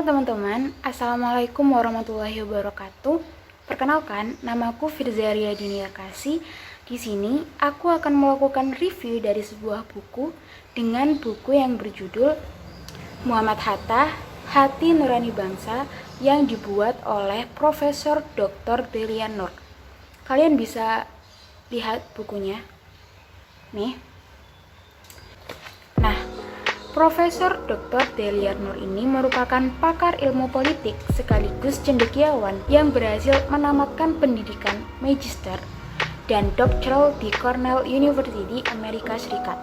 Halo teman-teman, Assalamualaikum warahmatullahi wabarakatuh. Perkenalkan, namaku Firzaria Dinia Kasih. Di sini aku akan melakukan review dari sebuah buku dengan buku yang berjudul Muhammad Hatta, Hati Nurani Bangsa yang dibuat oleh Profesor Dr. Delia Nur. Kalian bisa lihat bukunya. Nih. Nah, Profesor Dr. Delia Nur ini merupakan pakar ilmu politik sekaligus cendekiawan yang berhasil menamatkan pendidikan magister dan doktoral di Cornell University, Amerika Serikat.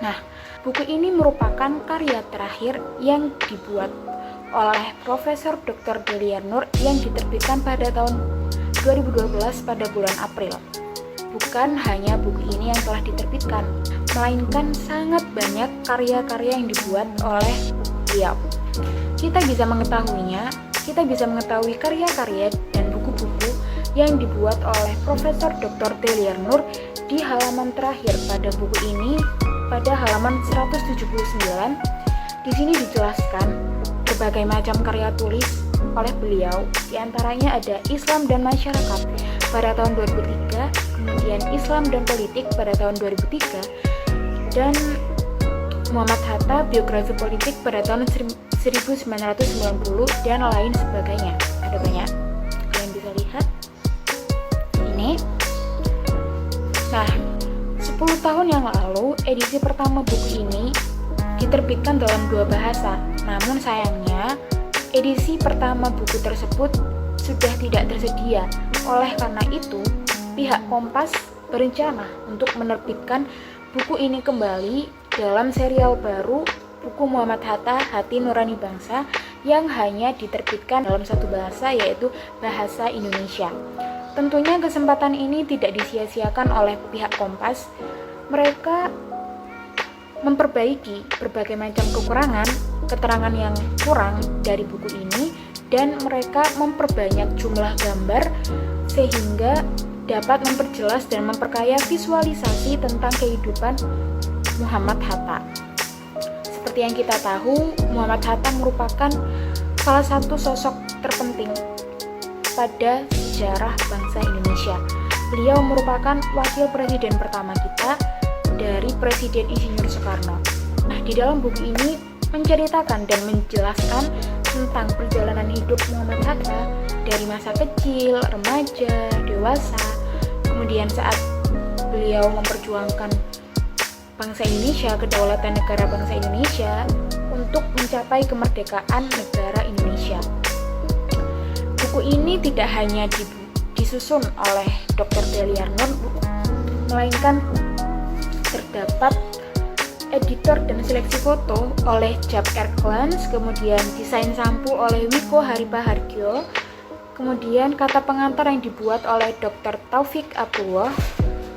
Nah, buku ini merupakan karya terakhir yang dibuat oleh Profesor Dr. Delia Nur yang diterbitkan pada tahun 2012 pada bulan April. Bukan hanya buku ini yang telah diterbitkan, melainkan sangat banyak karya-karya yang dibuat oleh beliau. Kita bisa mengetahui karya-karya dan buku-buku yang dibuat oleh Profesor Dr. Delia Nur di halaman terakhir pada buku ini, pada halaman 179. Di sini dijelaskan berbagai macam karya tulis oleh beliau, diantaranya ada Islam dan Masyarakat pada tahun 2003, kemudian Islam dan Politik pada tahun 2003, dan Muhammad Hatta, Biografi Politik pada tahun 1990, dan lain sebagainya. Ada banyak, kalian bisa lihat ini. Nah, 10 tahun yang lalu edisi pertama buku ini diterbitkan dalam 2 bahasa. Namun sayangnya edisi pertama buku tersebut sudah tidak tersedia. Oleh karena itu, pihak Kompas berencana untuk menerbitkan buku ini kembali dalam serial baru buku Muhammad Hatta, Hati Nurani Bangsa, yang hanya diterbitkan dalam satu bahasa, yaitu bahasa Indonesia. Tentunya kesempatan ini tidak disia-siakan oleh pihak Kompas. Mereka memperbaiki berbagai macam kekurangan, keterangan yang kurang dari buku ini, dan mereka memperbanyak jumlah gambar sehingga dapat memperjelas dan memperkaya visualisasi tentang kehidupan Muhammad Hatta. Seperti yang kita tahu, Muhammad Hatta merupakan salah satu sosok terpenting pada sejarah bangsa Indonesia. Beliau merupakan wakil presiden pertama kita dari Presiden Insinyur Soekarno. Nah, di dalam buku ini menceritakan dan menjelaskan tentang perjalanan hidup Muhammad Hatta dari masa kecil, remaja, dewasa, kemudian saat beliau memperjuangkan bangsa Indonesia, kedaulatan negara bangsa Indonesia untuk mencapai kemerdekaan negara Indonesia. Buku ini tidak hanya disusun oleh Dr. Delia Nur, melainkan terdapat editor dan seleksi foto oleh Jab Erklans, kemudian desain sampul oleh Wiko Haripahargyo, kemudian kata pengantar yang dibuat oleh Dr. Taufik Abdullah,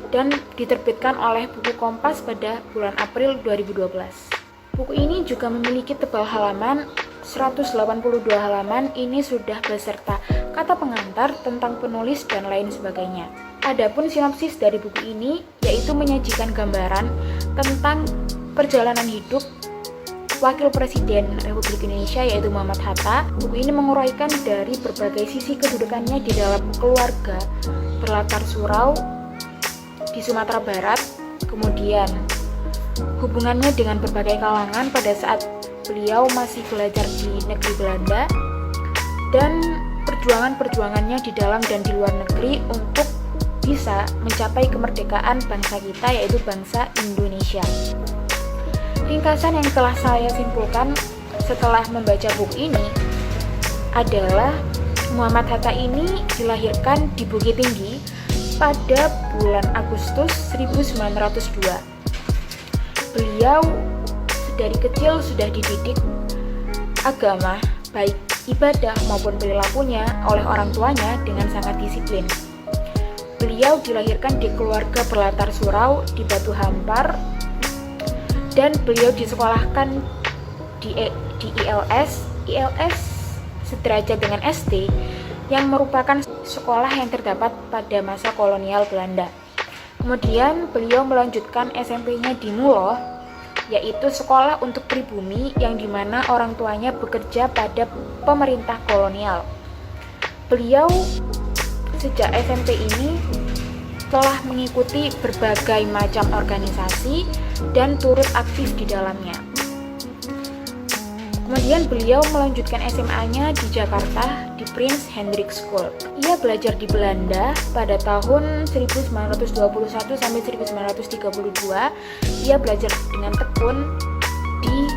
dan diterbitkan oleh buku Kompas pada bulan April 2012. Buku ini juga memiliki tebal halaman 182 halaman. Ini sudah beserta kata pengantar tentang penulis dan lain sebagainya. Adapun sinopsis dari buku ini yaitu menyajikan gambaran tentang perjalanan hidup Wakil Presiden Republik Indonesia yaitu Muhammad Hatta. Buku ini menguraikan dari berbagai sisi kedudukannya di dalam keluarga berlatar surau di Sumatera Barat, kemudian hubungannya dengan berbagai kalangan pada saat beliau masih belajar di negeri Belanda, dan perjuangan-perjuangannya di dalam dan di luar negeri untuk bisa mencapai kemerdekaan bangsa kita yaitu bangsa Indonesia. Ringkasan yang telah saya simpulkan setelah membaca buku ini adalah Muhammad Hatta ini dilahirkan di Bukit Tinggi pada bulan Agustus 1902. Beliau dari kecil sudah dididik agama, baik ibadah maupun perilakunya oleh orang tuanya dengan sangat disiplin. Beliau dilahirkan di keluarga berlatar surau di Batu Hampar, dan beliau disekolahkan di ILS sederajat dengan SD, yang merupakan sekolah yang terdapat pada masa kolonial Belanda. Kemudian beliau melanjutkan SMP-nya di Mulo, yaitu sekolah untuk pribumi yang dimana orang tuanya bekerja pada pemerintah kolonial. Beliau sejak SMP ini telah mengikuti berbagai macam organisasi dan turut aktif di dalamnya. Kemudian beliau melanjutkan SMA-nya di Jakarta di Prince Hendrik School. Ia belajar di Belanda pada tahun 1921 sampai 1932. Ia belajar dengan tekun di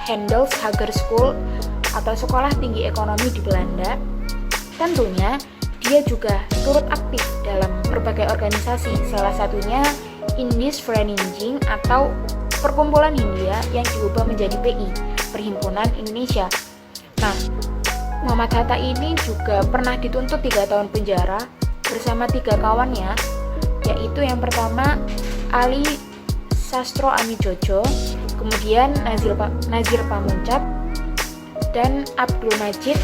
Handelshager School atau Sekolah Tinggi Ekonomi di Belanda. Tentunya dia juga turut aktif dalam berbagai organisasi, salah satunya Indisch Vereniging atau Perkumpulan Hindia yang diubah menjadi PI, Perhimpunan Indonesia. Nah, Muhammad Hatta ini juga pernah dituntut 3 tahun penjara bersama 3 kawannya, yaitu yang pertama Ali Sastro Amijojo, kemudian Nazir Pamuncap, dan Abdul Majid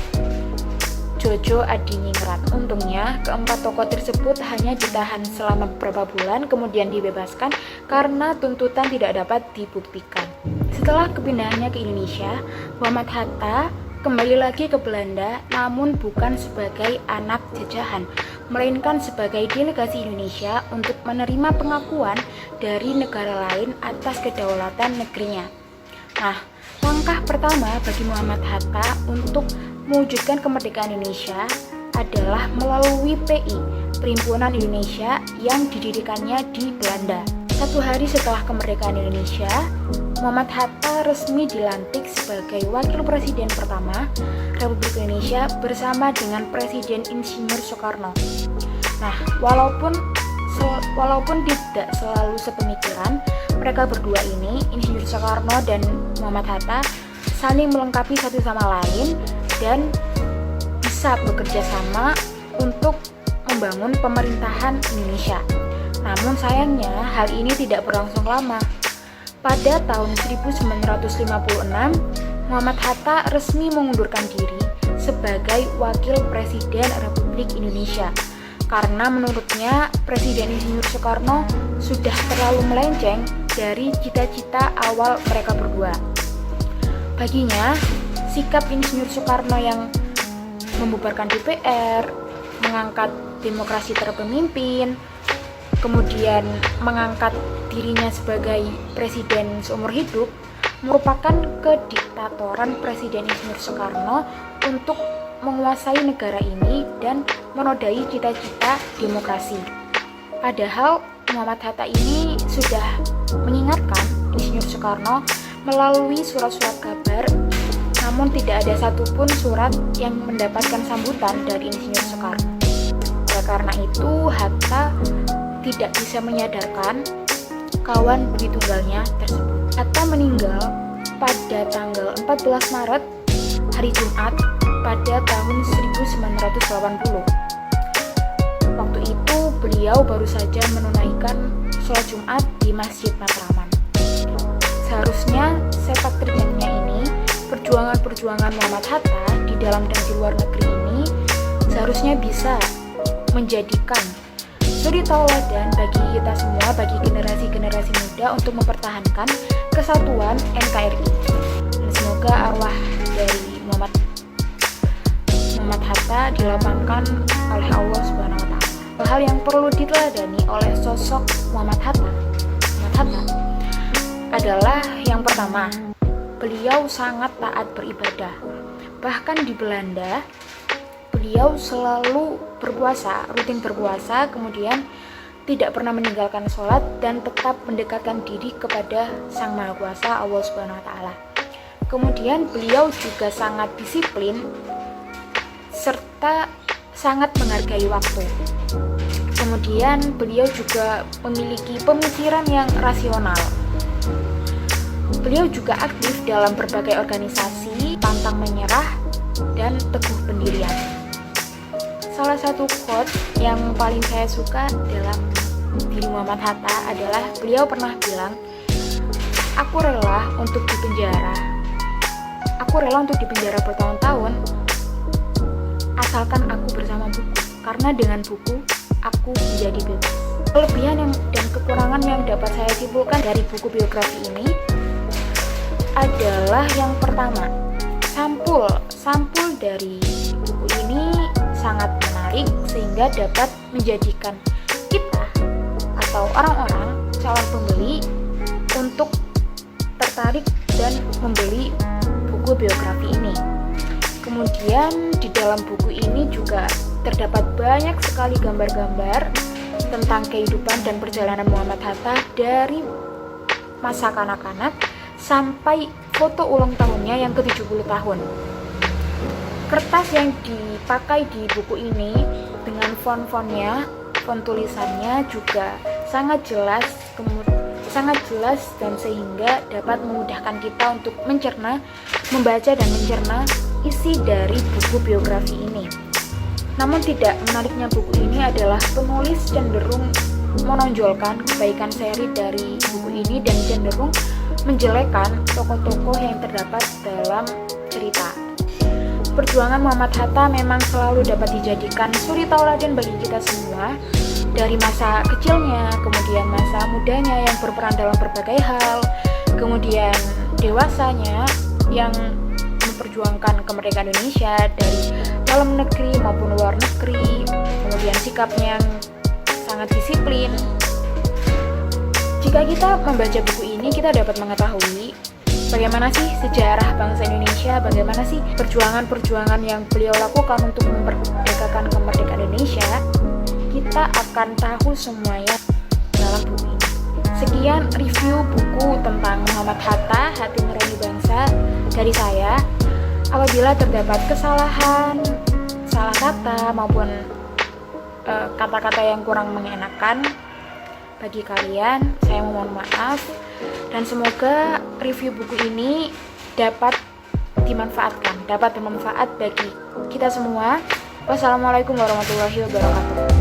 Jojo Adiningrat. Untungnya, keempat tokoh tersebut hanya ditahan selama beberapa bulan, kemudian dibebaskan karena tuntutan tidak dapat dibuktikan. Setelah kepindahannya ke Indonesia, Muhammad Hatta kembali lagi ke Belanda, namun bukan sebagai anak jajahan, melainkan sebagai delegasi Indonesia untuk menerima pengakuan dari negara lain atas kedaulatan negerinya. Nah, langkah pertama bagi Muhammad Hatta untuk mewujudkan kemerdekaan Indonesia adalah melalui PI, Perhimpunan Indonesia yang didirikannya di Belanda. 1 hari setelah kemerdekaan Indonesia, Muhammad Hatta resmi dilantik sebagai Wakil Presiden pertama Republik Indonesia bersama dengan Presiden Insinyur Soekarno. Nah, walaupun tidak selalu sepemikiran, mereka berdua ini, Insinyur Soekarno dan Muhammad Hatta, saling melengkapi satu sama lain dan bisa bekerja sama untuk membangun pemerintahan Indonesia. Namun sayangnya hal ini tidak berlangsung lama. Pada tahun 1956, Muhammad Hatta resmi mengundurkan diri sebagai Wakil Presiden Republik Indonesia karena menurutnya Presiden Insinyur Soekarno sudah terlalu melenceng dari cita-cita awal mereka berdua. Baginya, sikap Insinyur Soekarno yang membubarkan DPR, mengangkat demokrasi terpemimpin, kemudian mengangkat dirinya sebagai presiden seumur hidup, merupakan kediktatoran Presiden Insinyur Soekarno untuk menguasai negara ini dan menodai cita-cita demokrasi. Padahal Muhammad Hatta ini sudah mengingatkan Insinyur Soekarno melalui surat-surat kabar, namun tidak ada satupun surat yang mendapatkan sambutan dari Insinyur Soekarno. Oleh karena itu, Hatta tidak bisa menyadarkan kawan budi tunggalnya tersebut. Hatta meninggal pada tanggal 14 Maret, hari Jumat, pada tahun 1980. Waktu itu beliau baru saja menunaikan sholat Jumat di Masjid Matraman. Seharusnya sepak terjangnya ini, perjuangan-perjuangan Muhammad Hatta di dalam dan di luar negeri ini seharusnya bisa menjadikan suri tauladan bagi kita semua, bagi generasi-generasi muda untuk mempertahankan kesatuan NKRI. Dan semoga arwah dari Muhammad Hatta dilapangkan oleh Allah Subhanahu wa Ta'ala. Hal yang perlu diteladani oleh sosok Muhammad Hatta adalah yang pertama, beliau sangat taat beribadah. Bahkan di Belanda, beliau selalu berpuasa, rutin berpuasa, kemudian tidak pernah meninggalkan sholat dan tetap mendekatkan diri kepada Sang Maha Kuasa Allah Subhanahu wa Ta'ala. Kemudian beliau juga sangat disiplin serta sangat menghargai waktu. Kemudian beliau juga memiliki pemikiran yang rasional. Beliau juga aktif dalam berbagai organisasi, pantang menyerah, dan teguh pendirian. Salah satu quote yang paling saya suka dalam diri Muhammad Hatta adalah beliau pernah bilang, "Aku rela untuk dipenjara. Aku rela untuk dipenjara bertahun-tahun asalkan aku bersama buku, karena dengan buku aku menjadi bebas." Kelebihan dan kekurangan yang dapat saya simpulkan dari buku biografi ini adalah yang pertama, sampul dari buku ini sangat menarik sehingga dapat menjadikan kita atau orang-orang calon pembeli untuk tertarik dan membeli buku biografi ini. Kemudian di dalam buku ini juga terdapat banyak sekali gambar-gambar tentang kehidupan dan perjalanan Muhammad Hatta dari masa kanak-kanak sampai foto ulang tahunnya yang ke-70 tahun. Kertas yang dipakai di buku ini dengan font-fontnya, font tulisannya juga sangat jelas dan sehingga dapat memudahkan kita untuk membaca dan mencerna isi dari buku biografi ini. Namun tidak menariknya buku ini adalah penulis cenderung menonjolkan kebaikan seri dari buku ini dan cenderung menjelekkan tokoh-tokoh yang terdapat dalam cerita. Perjuangan Muhammad Hatta memang selalu dapat dijadikan suri tauladan bagi kita semua, dari masa kecilnya, kemudian masa mudanya yang berperan dalam berbagai hal, kemudian dewasanya yang memperjuangkan kemerdekaan Indonesia dari dalam negeri maupun luar negeri, kemudian sikapnya yang sangat disiplin. Jika kita membaca buku ini, kita dapat mengetahui bagaimana sih sejarah bangsa Indonesia, bagaimana sih perjuangan-perjuangan yang beliau lakukan untuk memerdekakan kemerdekaan Indonesia. Kita akan tahu semuanya dalam buku ini. Sekian review buku tentang Muhammad Hatta, Hati Nurani Bangsa dari saya. Apabila terdapat kesalahan, salah kata maupun kata-kata yang kurang mengenakan bagi kalian, saya mohon maaf, dan semoga review buku ini dapat bermanfaat bagi kita semua. Wassalamualaikum warahmatullahi wabarakatuh.